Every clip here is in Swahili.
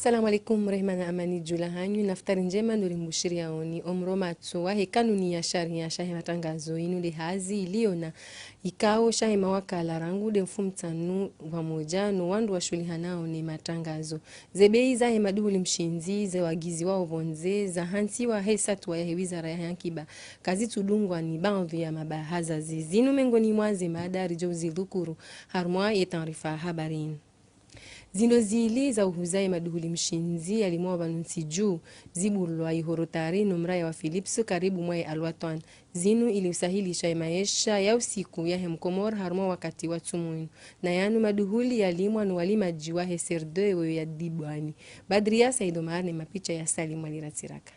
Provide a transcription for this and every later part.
Assalamu alaikum rehmana amani jula hanyu naftari njema nduri mbushiria oni omro matsuwa he kanuni ya sharia shahe matangazo inu de hazi iliona ikao shahe mawakala rangu de mfumtanu wa mojano wandu wa shuli hanao ni matangazo zebei za he maduhuli mshinzi ze wagizi wao vonze za hansi wa he satwa ya he wizara ya hankiba kazi tudungwa ni baadhi ya mabahaza zizinu mengoni mwazi madari jozi dhukuru harmwa yetanrifa habarini Zindo zili za uhuzai maduhuli mshinzi alimua banunsi juu zibulwa ihorotari numraya wa Philips karibu mwae alwatan. Zinu ili usahilisha maisha ya usiku ya hemkomor harmwa wakati wa tumuinu. Na yanu maduhuli ya limwa nuwalima jiwa heserdoe wewe ya dibwani. Badria Saido Maarne mapicha ya Salim Waliratiraka.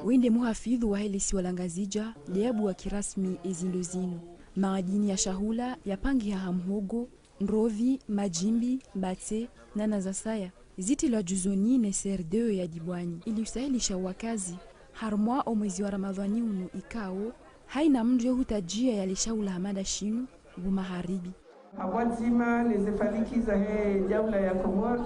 Wende muhafidhu wa helisi walangazija leabu wa kirasmi ezindo zinu. Maadini ya shahula ya pangi ya hamhogo, nrovi, majimbi, bate, na nazasaya. Ziti la juzoni ne serdeo ya dibwani. Ili usahilisha wakazi, harmwa o mwezi wa Ramadhani unu ikao, haina mndio hutajia ya lishaula hamada shinu, bumaharibi. Awazima lezefaliki za he jawla ya Komor,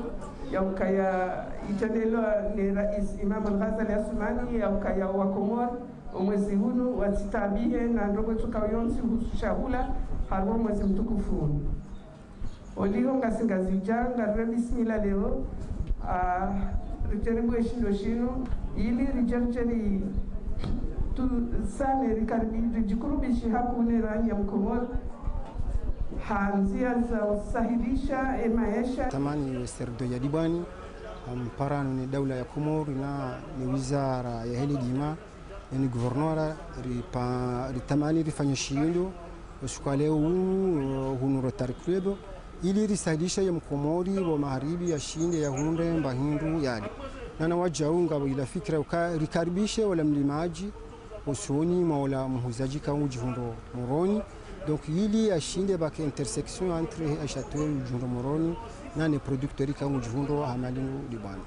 ya ukaya itanelo le rais Imam al-Ghazali Asmani, ya ukaya wa Komor, mwezi hunu watitabihe na ndogo tukawionsi hushahula harwa mwezi mtukufu. Oliho ngasingazi ujanga bismillah leo rijaribu eshindo shino ili rijarjeri tu sane rikarbi rijikurubishi hapo ne rani ya Komor hanzia za usahilisha maisha. Tamani serdo ya dibani mparano ni daula ya Komor na ni wizara ya heli dima ni guvernora ritamani rifanya shindo ushukale hunu rotary club ili risaidisha ya mkomori wa magharibi ya shinde ya hunde mbahindu yali na wajaunga ila fikra rikaribishe wala mlimaji usoni maula mhuzaji kama jihundo moroni donc ili ya shinde baki intersection entre achateur jihundo moroni na ne producteur kama jihundo hamalingu libani.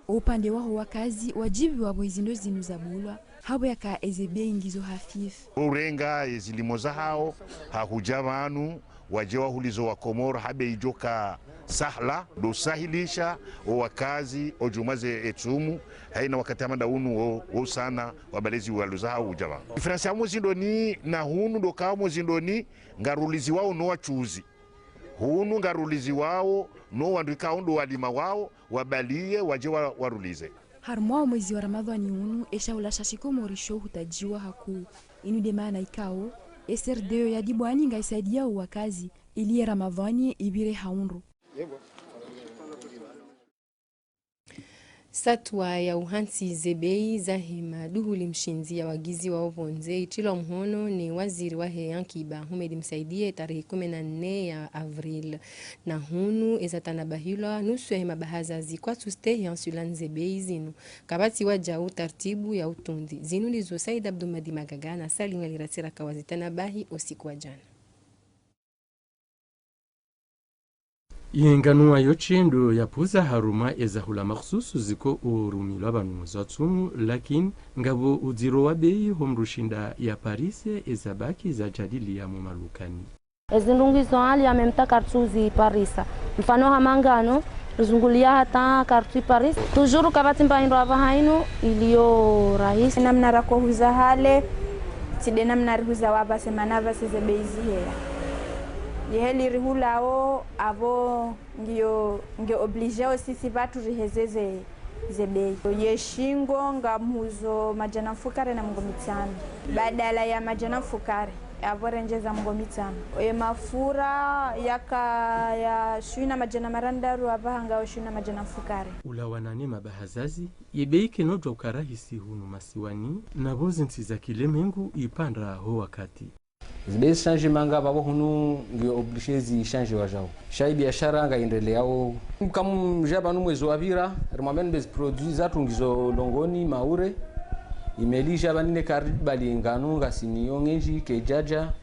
Upande wao wakazi wajibu wa boizindo zinu zabulwa habo yaka ezebe ingizo hafifu urenga ezilimo za hao hakujavanu wajewa hulizo wa Komoro habe ijoka sahla do sahilisha o wakazi ojumaze etumu haina wakati amanda unu o sana wabalezi waluza hao ujava diferensi ya muzindoni na hunu do kawo muzindoni ngarulizi wao no wachuzi hunu ngarulizi wao no wanduika undo walima wao wabalie wajewa warulize harmwa mwezi wa Ramadhani unu eshaula shashiko morisho hutajiwa haku inu demana ikao SRDO ya dibwani ngaisaidia wakazi ili Ramadhani ibire haunru. Satwa ya uhansi zebei za hima duhuli mshinzi ya wagizi wa ovonze itilo mhono ni waziri wa heyankiba humedi msaidie tarehe 14 ya Avril na hunu ezatanabahilwa nusu ya hima bahaza zikwa tuste yansulan zebei zinu kabati waja utartibu ya utundi zinu lizo Said Abdumadi Magaga na Salim Aliratira kawazitanabahi usiku wa jana. Yenganua yochendo ya puza haruma ezahula makhsusu ziko urumilwa banu zatsumu lakini ngabo uziro wa bei homrushinda ya Paris ezabaki za jadili ya mumalukani. Ezindungizo hali ya memta kartuzi Paris. Mfano hamangano zungulia hata kartu Paris. Tujuru kabati mbahindo abahainu iliyo rahisi. Namna rako huza hale tidena mnarihuza waba semanava seze beizi hea. Yeheli rihulao avo ngio obligeo sisi batu rihezeze zebei. Yeshingo nga mhuzo majana mfukare na mgomitano. Badala ya majana mfukare avo renjeza mgomitano. Mafura ya shuina majana marandaru avahanga shuina majana mfukare. Ula wanane mabahazazi yebei kenodwa ukarahisi hunu masiwani na bozi ntiza kilemengu ipandra ho wakati. Zibezi change manga babo hunu ndio obligé zi change wajao. Shai biashara ngaendeleao. Kama jaba no mwezi wa bira, remamene bez produits zatu ngizo longoni maure. Imelisha banine karibali ngano ngasiniyo ngenji kejaja.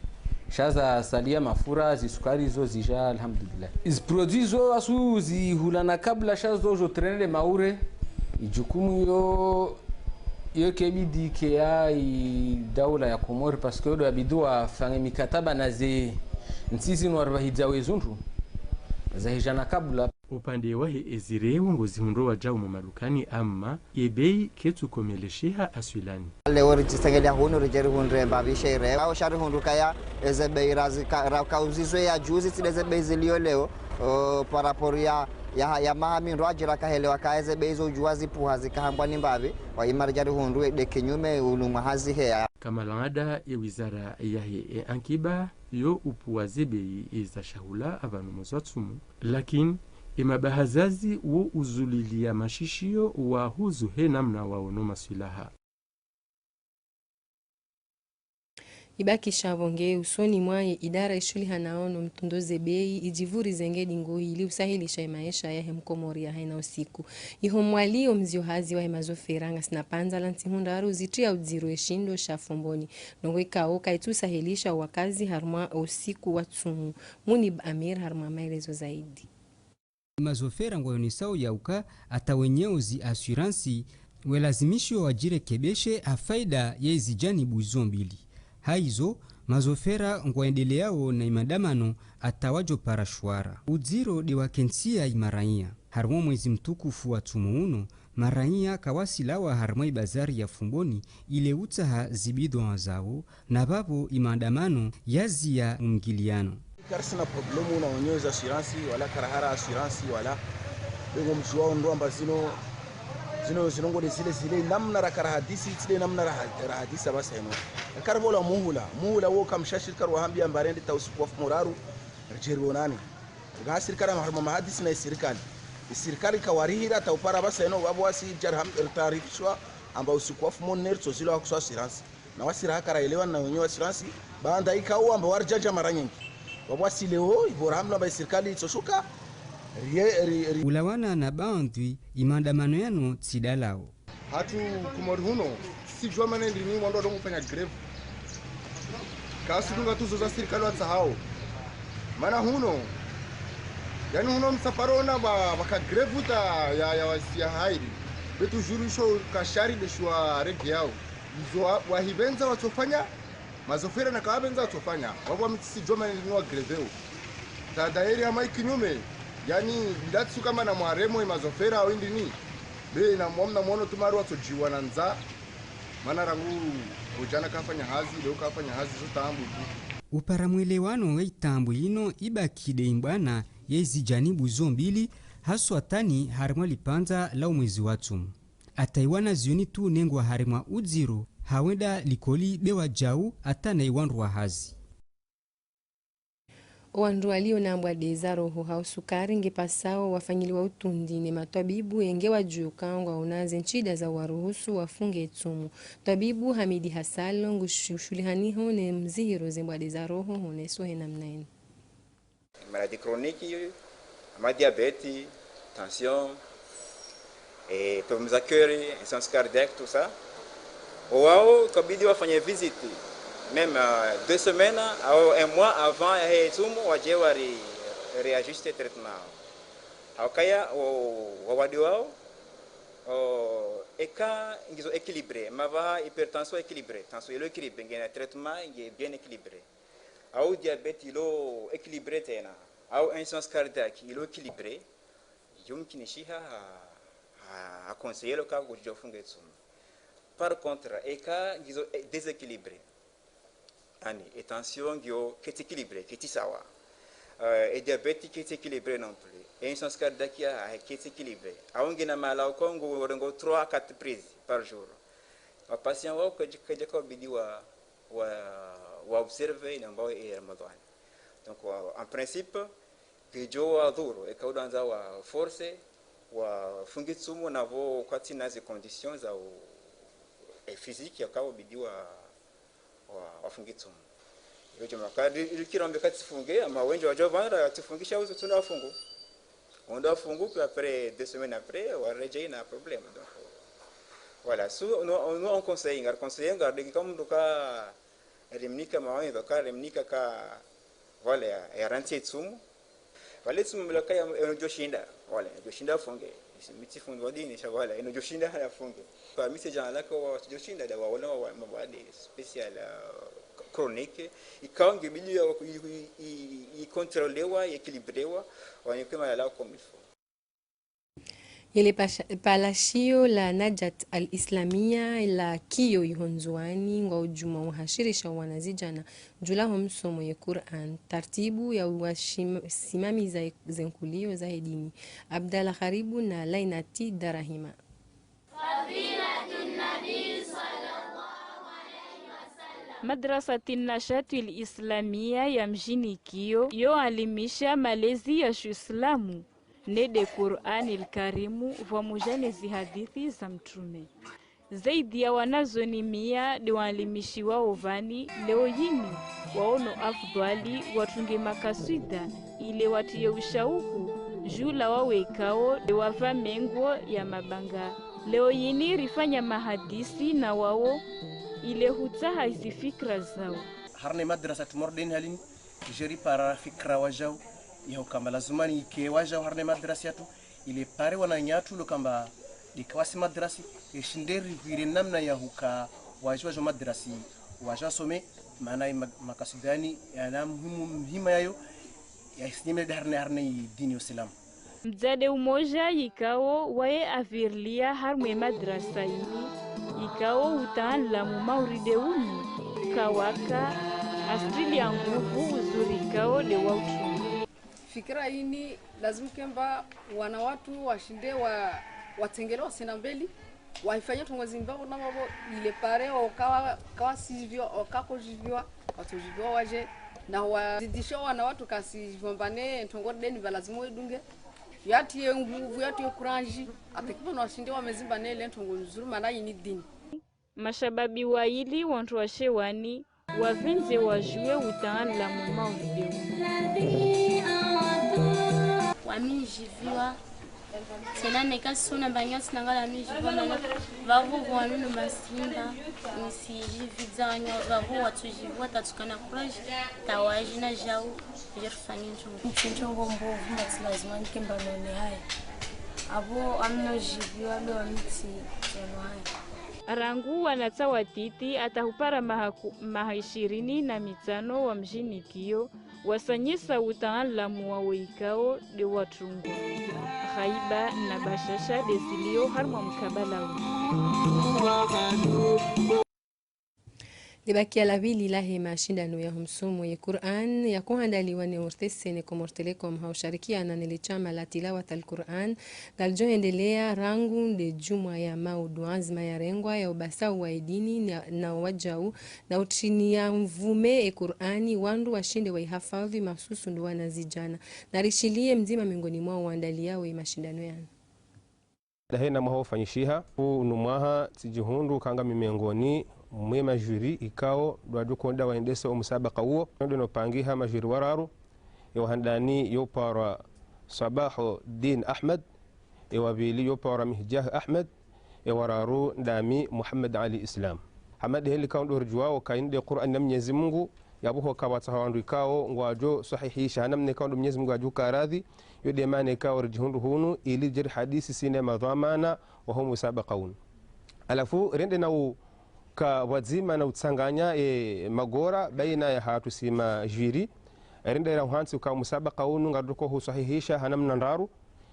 Shaza salia mafura zisukari zo zija alhamdulillah. Iz produits zo asu zi hulana kabla shazo jo trenele maure. Ijukumu yo kebidi kia daula ya Komori parce que do abidua fange mikataba na ze nsisi no arvahidza wezuntu zahijana kabla upande wahe ezire uongozi hundo wa jau mamalukani ama ebei ketu komelesheha aswilani leo richisengelia hunu rijeri hundre babishere au shari hundu kaya eze bei kauzizwe ya juzi tideze bei zilio leo paraporia ya mahami ndo ajira kahelewa kaeze bei zo juazi puha zikahambwa ni mbavi wa imarjari hundu de kinyume ulumwa hazi hea kama langada ya wizara yahe ankiba yo upuwaze bei za shahula avanu mozwatsumu lakini imabahazazi wo uzulilia mashishio wa huzu he namna waono maswilaha ibaki shavonge usoni mwaye idara ishuli hanaono mtundoze bei ijivuri zengedi ngoi ili usahilisha maisha ya hemkomoria haina usiku iho mwalio mzio hazi wa mazoferanga sinapanza lanti hundaru zitia udziro eshindo shafomboni nongo ikao kaitu sahilisha wakazi harma usiku watsumu muni amir harma maelezo zaidi mazofera ngoyo ni sao ya uka ata wenyeuzi assuransi welazimisho wajire kebeshe afaida ya izijani buzo mbili haizo mazofera ngoendeleao na imadamano atawajo parashwara udziro de wakensia imaraia harmo mwezi mtukufu wa tumuuno maraia kawasilawa harmo ibazari ya fumboni ile utaha zibido zao na babo imadamano yazi ya mgiliano karsina problemu na wenyewe assurance wala karahara assurance wala bengo mchuao ndo ambazino zino ngode zile namna rakara hadisi zile namna hadisi basi eno karbola muhula wo kam shashir karwa hambia mbarende tawsifu moraru rjerwonani ga sirkara mahma hadisi na sirkali kawarihira tawpara basi eno abwasi jarham tarifshwa amba usiku mon nerso zilo akuswa assurance na wasira hakara elewa na wenyewe assurance baanda ikao amba warjaja maranyengi wabwasi leo iboramla ba serikali itoshuka ulawana na bandwi imandamano yano tsidalao hatu kumorhuno si jua manende ni mwando ndo kufanya greve kasi dunga tuzo za serikali watsahao mana huno yani huno msafarona baka greve ta ya wasia hairi betu jurisho kashari deshwa rege yao izo wahibenza watofanya mazofera na kabenza watofanya wabo mtisi joma ni wa greveo tadairi ama ikinyume yani ndatsu kama na mwaremo mazofera au ndini be na mwamna mwono tumaru watojiwa na nza mana rangu ujana kafanya hazi leo kafanya hazi zotambu uparamwelewano weitambu ino ibakide imbwana yezijani buzo mbili haswa tani harimwa lipanza la mwezi watu ataiwana zioni tu nengwa harimwa udziro hawenda likoli bewa jau ata na iwandu wa hazi wandu walio na mbwadeza roho hausukari ngepasao wafanyiliwa utundi ni matabibu yengewa juu kangwa unaze nchida za waruhusu wafunge tumu tabibu Hamidi Hasalo ngushulihaniho ne mzihiro zembwadeza roho honeso hena mnaini maladie chronique ma diabète tension et problèmes à cœur insuffisance cardiaque tout ça wao kabidi wafanye visite même 2 semaines ou 1 mois avant ya tumu waje réajuster traitement akaya wawadi wao eka ngizo équilibré mava hypertension équilibré tension ilo équilibré ngena traitement ngi bien équilibré au diabète ilo équilibré tena au insuffisance cardiaque ilo équilibré yumkinishiha a conseiller le cas go funge tumu. Par contre, eka ngizo déséquilibré ani et tension ngio qui est équilibré qui est sawa et diabète qui est équilibré non plus et insuffisance cardiaque qui est équilibré aongi na mala kongo ngorengo 3 à 4 prises par jour wa patient wao kaje kwa bidi wa observer na mbao e Ramadan donc en principe que jo aduro e kaudanza wa force wa fungitsumu navo kwa tina zi conditions za physique yakao bidi wafungitsumu yoje makadi ilikirombe katifunge ama wenje wajovanda atifungisha uzo tunafungu on afungu puis après 2 semaines après wareje na problème donc voilà nous on conseille garder comme doka remnika mawe doka remnika ka voilà ya rantie tsumu wale tsumu mlaka ya enojoshinda voilà joshinda funge mitifundu wadini shawala enojoshinda ya funge kwa message alaka wa joshinda da wala wa mabade special chronique ikange bili i contrôlewa equilibrewa wanekema la comme il faut Ile palashio la Najat al-Islamia la Kiyo ihonzuani ngwa ujuma uhashirisha wanazijana jula homsomo ya Qur'an tartibu ya wasimami za zenkulio za dini. Abdalla Kharibu na Lainati Darahima. Madrasati Nashati al-Islamia ya mjini Kiyo yoalimisha malezi ya Uislamu nede Qur'an al-Karimu pamoja na hadithi za Mtume. Zaidi ya wanazoni 100 ndio walimishi wao vani leo yini waono afdhali watunge makasida ile watie ushauku jula wawekao de wava mengo ya mabanga. Leo yini rifanya mahadisi na wao ile hutaha hizi fikra zao. Harne madrasa tumordin halin jeri para fikra wajao yao kama lazumani ke wajao harne madrasa yatu ile pare wananyatu lo kamba likawasi madrasi ishinderi vile namna ya huka wajao madrasi wajao some maana makasidani yana muhimu yayo ya isimile harne dini Uislamu. Mzade umoja yikao wae avirlia harme madrasa hili ikawa utaalamu mauride uni kawaka asili ya nguvu uzuri kao de wautu. Fikira hii lazima kemba wana watu washinde watengelewa sina mbeli waifanya tongozi mbao na mabo ile pare kawa sivyo okako jivyo watu jivyo waje na wazidisha wana watu kasi vombane tongordeni lazima idunge yati nguvu yati kuranji atakipa na washinde wamezimba nele ntongo nzuri maana hii ni dini. Mashababi waili wantu washewani wavenze wajue utaalamu mauride wamijiviwa tena nekasuna banyasi nangala mijiviwa mana vavu wanunu masimba nisijividzanya vavu watujiviwa tatukana kuraji tawaji na jau jirfanya nchongo mbovu mati lazima nikemba none haya abo amno jiviwa lo miti jeno haya. Rangu wanatawa titi atahupara maha 25 wa mjini Kiyo wasanyisa utaalamu wa wikao de watungo khaiba na bashasha de zilio harma mkabala Libakia la vili lahe mashindano ya humsumu ya Qur'an ya kuhandaliwa ni Ortesene Komortelekom hausharikia na chama la tilawat al-Qur'an galjo endelea rangu de juma ya maudu azma ya rengwa ya ubasau wa idini na wajau na utini ya mvume Qur'ani wandu washinde wa ihafadhi mahsusu ndo wanazijana na rishilie mzima miongoni mwao waandalia wa mashindano yana. Dahena maho fanyishiha unumwaha tijihundu kanga mimiongoni mwe majuri ikao dwaju konda waendesa umusabaka huo ndo nopangiha majuri wararu yohandani yopara Sabahu Din Ahmed yawabili yopara Mihjah Ahmed yawararu ndami Muhammad Ali Islam hamad heli kaundo rjuwao kainde Qur'an na Mwenyezi Mungu yabuho kawata hawandu ikao ngwajo sahihisha namne kaundo Mwenyezi Mungu aju karadhi yode mane ikao rjihundu hunu ili jir hadisi sinema dhamana wa hum musabaqaun alafu rende na ka wazima na utsanganya magora baina ya hatu sima jiri rende ra hansi ka musabaka unu ngaduko husahihisha hanamna ndaru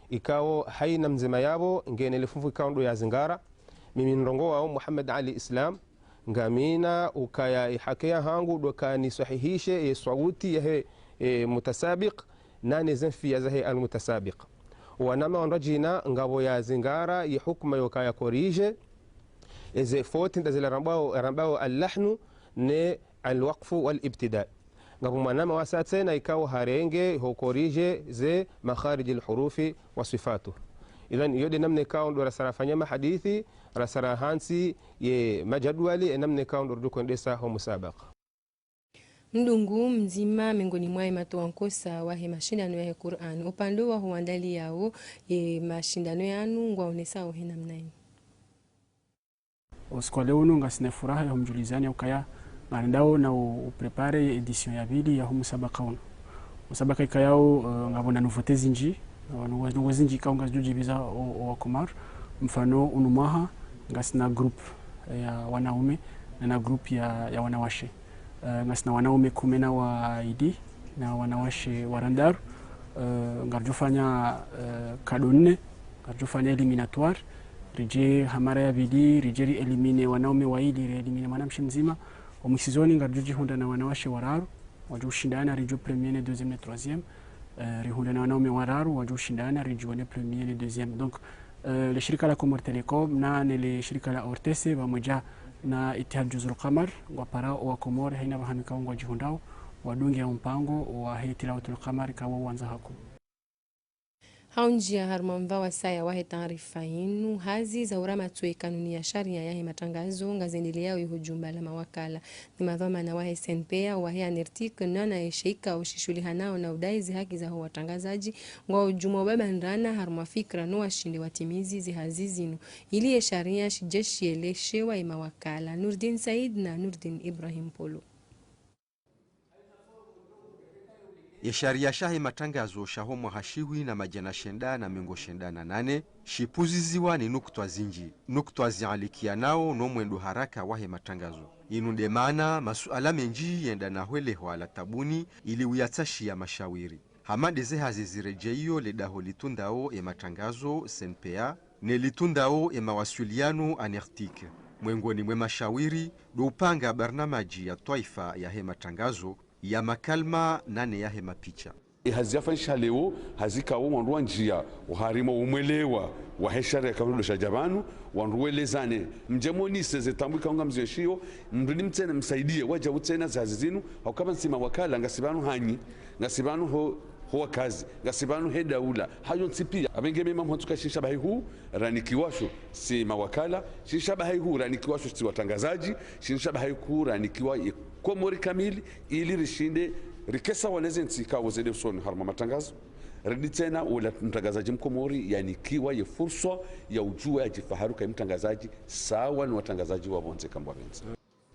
ikao haina mzima yabo ngene lifufu ikao ya zingara mimi ndongo wao Muhammad Ali Islam ngamina ukaya hakia hangu dokani sahihishe sauti ya mutasabiq nani zanfi ya zahi almutasabiq wanama wanrajina ngabo ya zingara ya hukma yokaya korije إذا فوت إنت زي رمباو اللحن ن الوقف والابتداء قبل ما نام واساتنا يكاو هارينجي هو كوريجي زي مخارج الحروف وصفاته إذن يودي نمني كاون دور سرافانيا ما حديثي رسرا هانسي مجدولي نمني كاون دور دوكو ندسا هو مسابقة. Mdungu mzima miongoni mwa matoa nkosa wa mashindano ya Qur'an upande wa huandali yao mashindano yanu ngwaonesa o hena mnaini. Usiku leo ngasina furaha ya mjulizani ukaya ngandao na uprepare edition ya bili ya musabaka uno musabaka ikayao ngabona nouveautés nji nouveautés nji kaunga jujibiza wa Komar mfano unumaha ngasina group ya wanaume na group ya wanawashe ngasina wanaume 10 wa ID na wanawashe wa Randar ngarjofanya kado 4 ngarjufanya eliminatoire rije hamara ya bili rije elimine wanaume wawili elimine mwanamshi mzima omusizoni ngarjuji hunda na wanawashe wararu wajushindana rijo premier et deuxième et troisième rihunda na wanaume wararu wajushindana rijo premier et deuxième. Donc le shirika la Comor Telecom na le shirika la Ortese pamoja na Itihad Juzul Qamar wapara wa Comor haina bahamika ngwa jihundao wadunge mpango wa Tilawatul Qamar kawa wanza hako haunjia harmamba wasaya wahe taarifa inu hazi za urama tuwe kanuni ya sharia yahe matangazo ngazendele yao yuhujumba la mawakala ni madhoma na wahe senpea wahe anertik nana esheika ushishuli hanao na udaizi haki za huwa tangazaji ngwa ujumo baba nrana harma fikra no washinde watimizi zihazizinu ili ya sharia shijeshi eleshewa ima wakala. Nurdin Said na Nurdin Ibrahim Polo. Yesharia shahe matangazo shahomo hashiwi na majana shenda na mengo shenda na nane shipuziziwa ni nukutwa zinji nukutwa zialikia nao no mwendo haraka wahe matangazo inunde maana masuala menji yenda na hwele hwala tabuni ili uyatashi ya mashawiri hamade ze hazizirejeyo ledaho litundao e matangazo senpea ne litundao e mawasuliano anertike mwengoni mwe mashawiri do upanga barnamaji ya taifa ya he matangazo ya makalma nane ya hema picha haziafanyisha leo hazikawo wanduwa njia uharimo umwelewa wa heshara ya kamulo shajabanu wanduwelezane mjemoni seze tambwika unga mzioshio mduni mtene msaidie waja utena zazizinu au kama nsima wakala ngasibanu hanyi ngasibanu ho kazi ngasibanu he daula hayo nsipia abenge mema mhotuka shishabahi huu ranikiwasho si mawakala shishabahi huu ranikiwasho si watangazaji shishabahi huu ranikiwa Komori kamili ili rishinde rikesa waneze ntsika wazede usoni harma matangazo redi tena wala mtangazaji mkomori yani kiwa ye fursa ya ujue ajifaharuka mtangazaji sawa ni watangazaji wa bonze kambwa benzi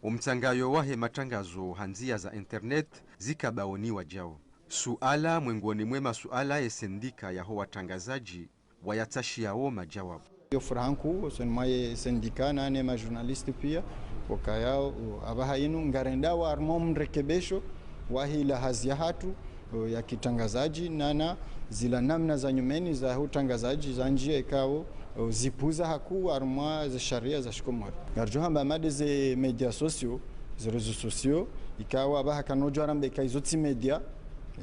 umtangayo wahe matangazo hanzia za internet zikabaoni wajao suala mwengoni mwema suala esendika ya ho watangazaji wayatashi yao majawabu yo franku son maye sendika na ne ma journaliste pia wakayao abaha inu ngarenda wa armo mrekebesho wahila hazia hatu ya kitangazaji nana zila namna za nyumeni za utangazaji za njia ikao zipuza haku armwa za sharia za shikomori garjoha mbamade ze media socio ze rezo socio ikawa abaha kanojo arambe kaizoti media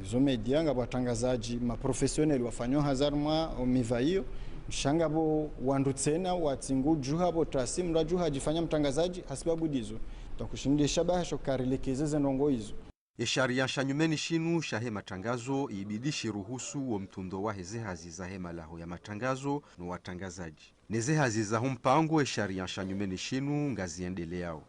izo media ngabatangazaji ma professionnel wafanyo hazarmwa omivaio shanga bo wandutsena watsingu juha bo tasim rajuha jifanya mtangazaji hasibabu dizo takushindie shabaha shokarilekeze zenongo hizo Esharia shanyumeni shinu shahe matangazo ibidishi ruhusu wa mtundo wa hezehazi za hema laho ya matangazo no watangazaji nezehazi za humpango esharia shanyumeni shinu ngaziendele yao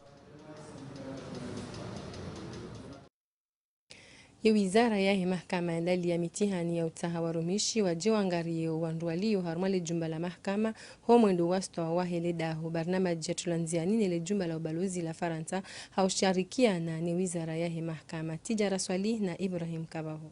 Wizara ya mahakama ndali ya mitihani ya utahawarumishi wajewangario wandualio harmale jumba la mahakama ho mwendo wasto wa hele daho barnamaji ya tulanziani nile jumba la ubalozi la Faransa hausharikiana ni wizara ya mahakama. Tijara Swalih na Ibrahim Kabaho.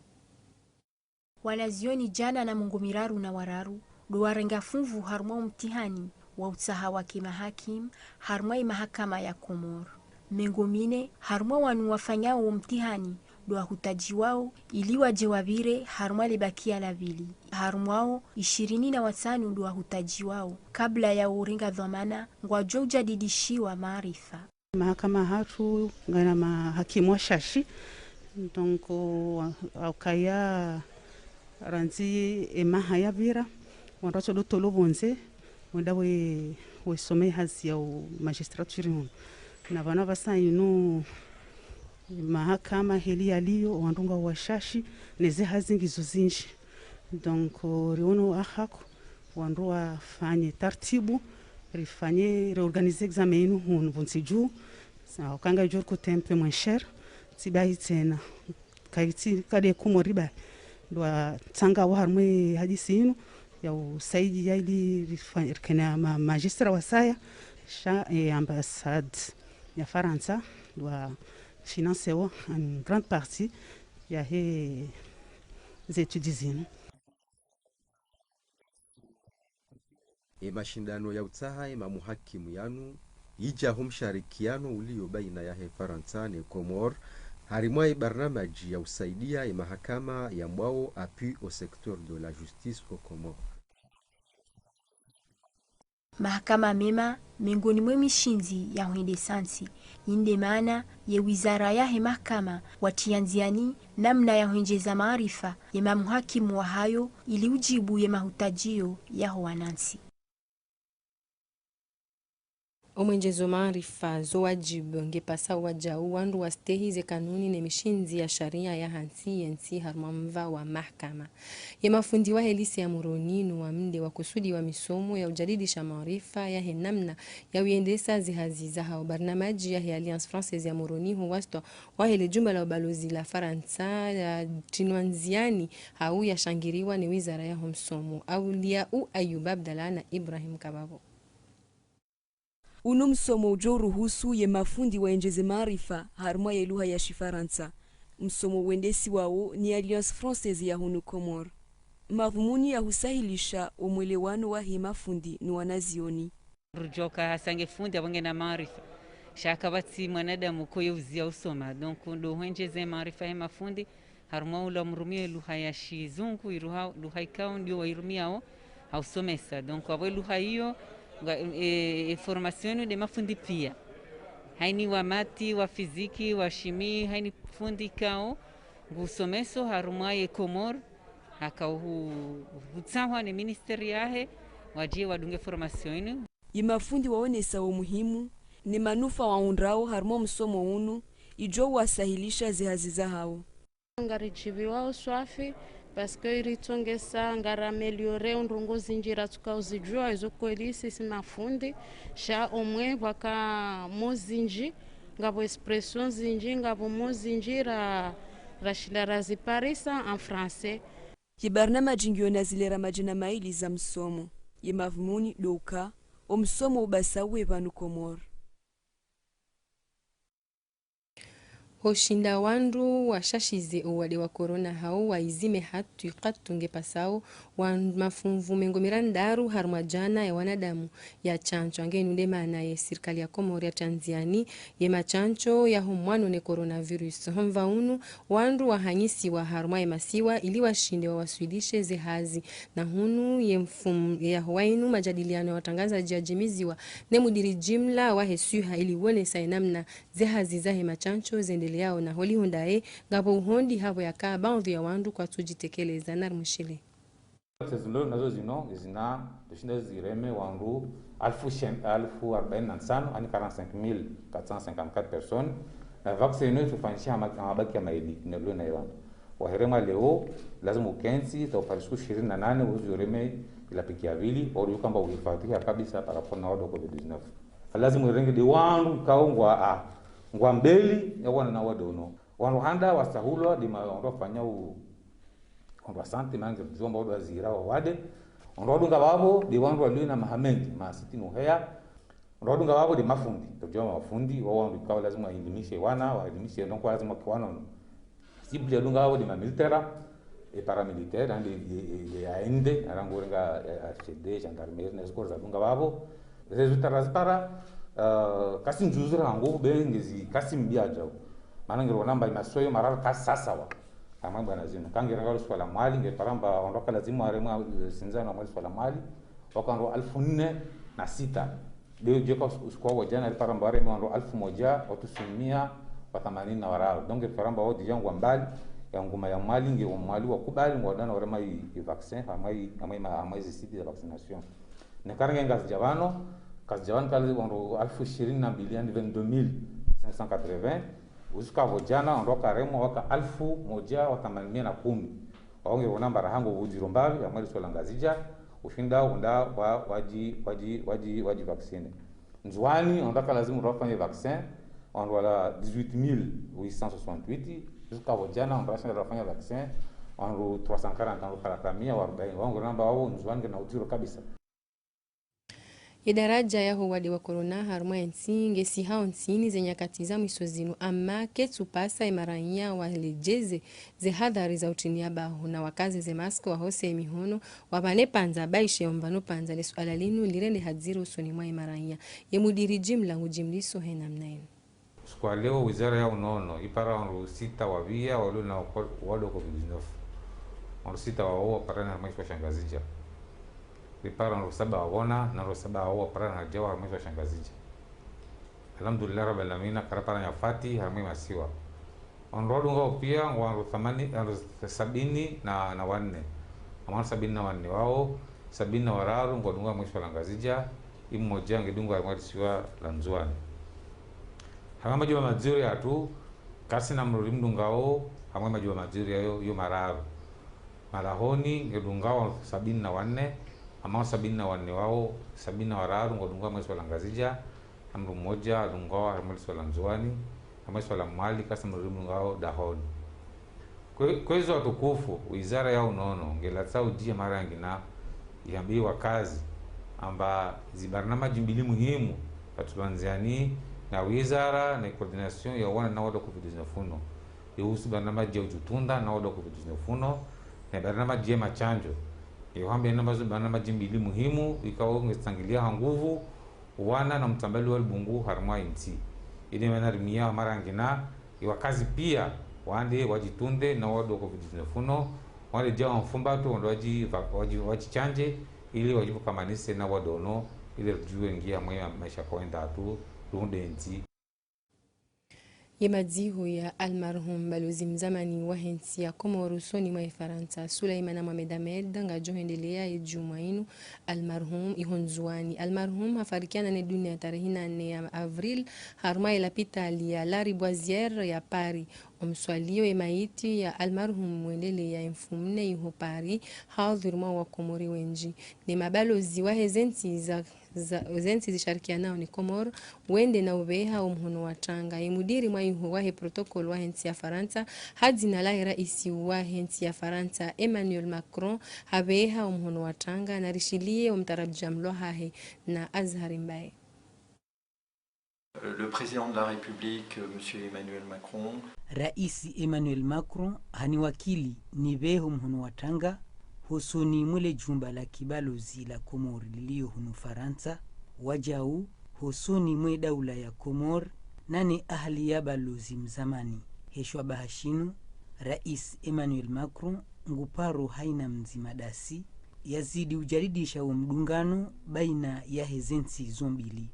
Wanazioni jana na Mungu miraru na wararu duwarenga funvu harmwa mtihani wa utahawa kimahakim harmwa mahakama ya Komor mengomine harmwa wanu wafanyao mtihani doa hutaji wao ili waje wavire harmwa libakia la vili harmwao 25 doa hutaji wao kabla ya uringa dhamana ngwajo ujadidishiwa maarifa mahakama hatu ngana mahakimu wa shashi donc aukaya ranzi emaha ya vira wandacho do tolobonze wanda we some hazi ya magistrature na bana basainu mahakama heli yaliyo wandunga washashi neze hazingizo zinji donc riono ahako wandu wafanye tartibu rifanye reorganize examen hun vonsiju sa kanga jor ko tempe moins cher tibai tena kaiti kade kumoriba ndo tanga wa harmwe hadisi inu ya usaidi ya ili rifanye kana magistra wasaya sha ambassade ya Faransa ndo finance en grande partie ya he zetudizino mashindano ya utaha muhakimu yanu ija humsharikiano ulio baina ya he Faransa na Komor harimwa barnamaji ya usaidia mahakama ya mwao appui au secteur de la justice au Komor Mahakama mema miongoni mwe mishinzi ya huende sansi inde maana ye wizara yahe mahakama watianziani namna ya huenjeza maarifa ya mamuhakimu wa hayo ili ujibu ya mahutajio yaho wanansi. Omwenjezo maarifa zo wajibu ngepasa wajau wandu wastehize kanuni na mishinzi ya sharia ya hansi yensi harmamva wa mahakama. Ya mafundi wa helisi ya muroninu wa mde wa kusudi wa misomo ya ujadidisha maarifa ya henamna ya uendesa zihaziza hao barnamaji ya Alliance Française ya muronihu wasto wa hele jumba la ubalozi la Faransa ya Tinwanziani hau ya shangiriwa ni wizara ya homsomo au liya Ayub Abdallah na Ibrahim Kababo. Uno msomo ujo ruhusu ye mafundi waenjeze maarifa harma ya lugha ya Shifaransa. Msomo uendesi wao ni Alliance Française ya hunu Komor. Madhumuni ya husahilisha umwelewano wa hii mafundi ni wanazioni. Rujoka hasange fundi abonge na maarifa. Shaka bati mwanadamu koyo uzia usoma. Donc ndo huenjeze maarifa ya mafundi harma ula mrumie lugha ya Shizungu lugha ikao ndio wairumiao hausomesa. Donc abo lugha hiyo formation de mafundi pia haini wa mati wa fiziki wa shimi haini fundi kao gusomeso harumaye Komor haka hutsawa ni ministeri yahe wajie wadunge formation mafundi waonesa umuhimu ni manufa waundrao harmo msomo unu ijo wasahilisha zihaziza hao ngarijibi wao swafi parce que iritongesa ngara ameliore undungo zinjira tukauzijua izo kweli sisi mafundi sha omwe waka mozinji ngabo expression zinji ngabo mozinjira rashida razi parisa en français kibarnama jingio nazilera majina maili za msomo ye mavumuni doka omsomo ubasawe vanu Komor. Hoshinda wandu washashize uwade wa corona hao waizime hatu yikatunge pasao wa mafumvu mengomirandaru harmajana ya wanadamu ya chancho angeni unde maana ya serikali ya Komori ya Tanzania ya machancho ya humwano ne coronavirus homva unu wandu wahanyisi wa harma ya masiwa ili washinde wa waswidishe zehazi na hunu ye mfumu ya huwainu majadiliano ya watangazaji ya jimiziwa ne mudiri jimla wa hesuha ili wone sainamna zehazi zahe machancho zendele yao na holi hundae ngabo uhondi habo yaka baadhi ya wandu kwa tujitekeleza na mshile Tezilo nazo zina dushinda zireme wandu 1045 ani 45454 personnes na vaccine tufanyisha mabaki ya maili ndio na yawan waherema leo lazima ukenzi tauparishu 28 uzureme ila piki ya vili au kamba uhifatika kabisa para na wado COVID-19 lazima urenge de wandu kaungwa ngwa mbeli ya wana na wadono wanu handa wasahulwa di maondofanya kwa santi mangi zomba wadu azira wa wade ondodunga babo di wandu walio na mahamendi masitino hea ondodunga babo di mafundi tujua mafundi wao wandu lazima waelimishe wana waelimishe donc lazima kwa sibli dunga babo di militera e paramilitaire andi ya ende arangorenga HD gendarmerie na escorza dunga babo resultat para kasi njuzura hango bengizi kasi mbiaja maana ngiro namba imasoyo marara kasi sasawa kama bwana zino kangira ngalo swala mali nge paramba ondoka lazima arema sinzana mali swala mali wakando 1406 leo jeko kwa wajana paramba arema ndo 1180 na warao donc paramba wodi yangu mbali ya nguma ya mali nge mali wa kubali ngodana arema i vaccin amai site de vaccination ne karanga ngas javano Kazijawan kali ondo 22,580 usuka vojana ondo karemo waka 1110 waonge ronamba rahango ujirombavi amali solangazija ushinda unda waji vaccine nzwani ondaka lazima rofanye vaccin ondo wala 18,868 usuka vojana ondo rofanye vaccin ondo 340 ondo karakamia wa 40 waonge ronamba wao nzwani na ujiro kabisa. Idaraja ya huwadi wa corona harma nsinge si hao nsini ze nyakati za mwisozinu ama ketu pasa imaranya wa lejeze ze hadhari za utinia bahu na wakazi ze masko wa hose emihono wabane panza baishe ombano panza le suala linu lirende hadziri usoni mwa imaranya ye mudiri jimla ngujimliso hena mnaenu. Kwa leo wizara ya unono ipara wangu sita wabia walu na wado COVID-19 wangu sita wao parana maisha shangazija ripara na saba wabona na saba hao para na jawa harmwe shangazija alhamdulillah rabbil alamin karapara nyafati harmwe masiwa onrodu ngao pia wa 80 na wanne amana 74 wao 74 ngodunga mwisho langazija immoja ngedunga harmwe lanzwani hama majua mazuri atu kasi na mrudi mdungao hamwe majua mazuri yo mararu malahoni ngedungao 74 ama 74 wao 74 ngodungao mwisho langazija amru mmoja adungao harmwe lanzwani amesho la mali kasi mrudi mdungao dahoni kwa hizo watukufu wizara yao nono ngelatsa ujia mara ngina iambiwa kazi amba zibarnama jimbili muhimu patulanziani na wizara na coordination ya wana na wado COVID-19 yuhusu barnamaji ya ujutunda na wado COVID-19 na barnamaji ya machanjo yuhambi ya nambazo barnamaji mbili muhimu ikawo ngestangilia nguvu wana na mtambali wa bungu harmwa inti ili manarimia mara ngina iwakazi pia wande wajitunde na wado COVID-19 wale jawa mfumbatu wando wajichanje ili wajibu kamanise na wadono ili rujue ngia mwema maisha kwenda atu rundenzi yemadziho ya almarhum balozi mzamani wa hensi ya Komoro soni mwa Faransa Suleiman Mohamed Ahmed ngajohendelea Ijumainu almarhum ihonzuani almarhum hafarikiana ne dunia tarehe 4 ya Avril harma ilapita ya La Riboisière ya Paris omswalio ya maiti ya almarhum mwendele ya infumne iho Paris hadhirma wa Komori wenji ni mabalozi wa hezensi zensi zisharikianao ni Komoro wende na ubeha umhono watanga imudiri mwa iho wa protocol wa hensi ya Faransa hadi na la raisi wa hensi ya Faransa Emmanuel Macron habeha umhono watanga na rishilie umtarabjamlo hahe na Azhar Mbaye. Le président de la République, monsieur Emmanuel Macron. Raisi Emmanuel Macron hani wakili ni beho mhono watanga husuni mwele jumba la kibalozi la Komor lilio hunu Faransa wajau husuni mwe daula ya Komor nane ahli ya balozi mzamani heshwa bahashinu Rais Emmanuel Macron nguparo haina mzimadasi yazidi ujaridisha wa mdungano baina ya hezensi zombili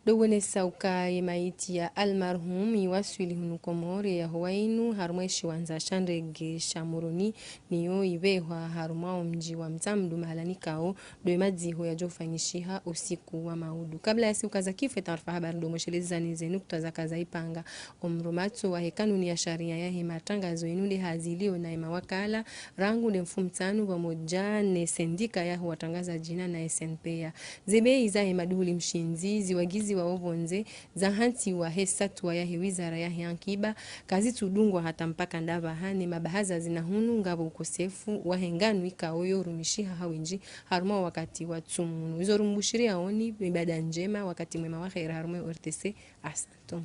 Dogone sauka ya maiti ya almarhum iwaswili hunu Komore ya Hawainu harmweshi wanza shandege shamuroni niyo ibehwa harumao mji wa mtamdu mahalani kao doimadziho ya jofanyishiha usiku wa maudu. Kabla ya siku za kifo taarifa habari domoshelezani zenu kutaza kaza ipanga omrumatso wa hekanuni ya sharia ya himatangazo inude hazilio na mawakala rangu de mfumtanu pamoja ne sendika ya huwatangaza jina na SNP ya zebei za maduli mshinzi ziwagizi wa ovonze za hanti wa hesatu wa yahi wizara yahi ankiba kazi tudungwa hata mpaka ndava hane mabahaza zinahunu ngabo ukosefu wa henganu ikaoyo rumishiha hawinji haruma wakati wa tsumunu izo rumbushiria oni ibada njema wakati mwema wa khair haruma RTC asantum.